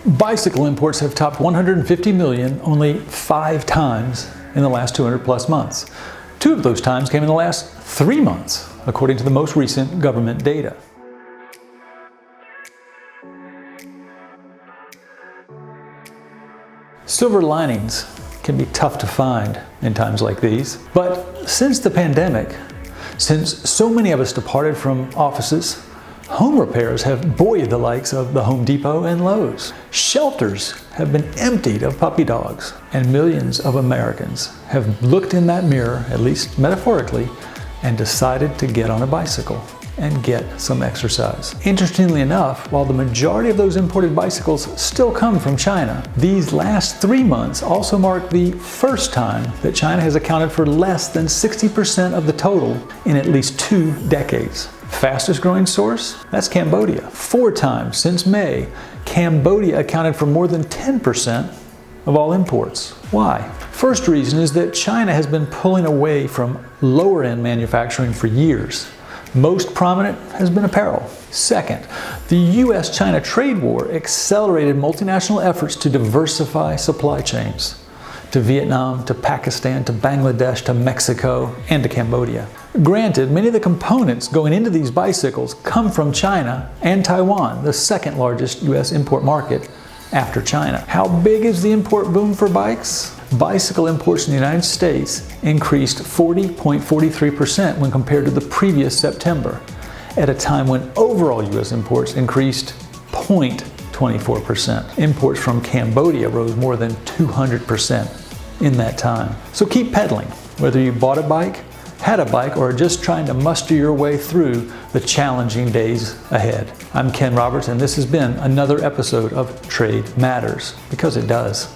Bicycle imports have topped 150 million only 5 times in the last 200 plus months. 2 of those times came in the last 3 months, according to the most recent government data. Silver linings can be tough to find in times like these, but since the pandemic, since so many of us departed from offices, home repairs have buoyed the likes of the Home Depot and Lowe's. Shelters have been emptied of puppy dogs, and millions of Americans have looked in that mirror, at least metaphorically, and decided to get on a bicycle and get some exercise. Interestingly enough, while the majority of those imported bicycles still come from China, these last 3 months also mark the first time that China has accounted for less than 60% of the total in at least 2 decades. Fastest growing source? That's Cambodia. 4 times since May, Cambodia accounted for more than 10% of all imports. Why? First reason is that China has been pulling away from lower end manufacturing for years. Most prominent has been apparel. Second, the US-China trade war accelerated multinational efforts to diversify supply chains to Vietnam, to Pakistan, to Bangladesh, to Mexico, and to Cambodia. Granted, many of the components going into these bicycles come from China and Taiwan, the second largest US import market after China. How big is the import boom for bikes? Bicycle imports in the United States increased 40.43% when compared to the previous September, at a time when overall US imports increased 0.24%. Imports from Cambodia rose more than 200% in that time. So keep pedaling, whether you bought a bike, had a bike, or are just trying to muster your way through the challenging days ahead. I'm Ken Roberts, and this has been another episode of Trade Matters, because it does.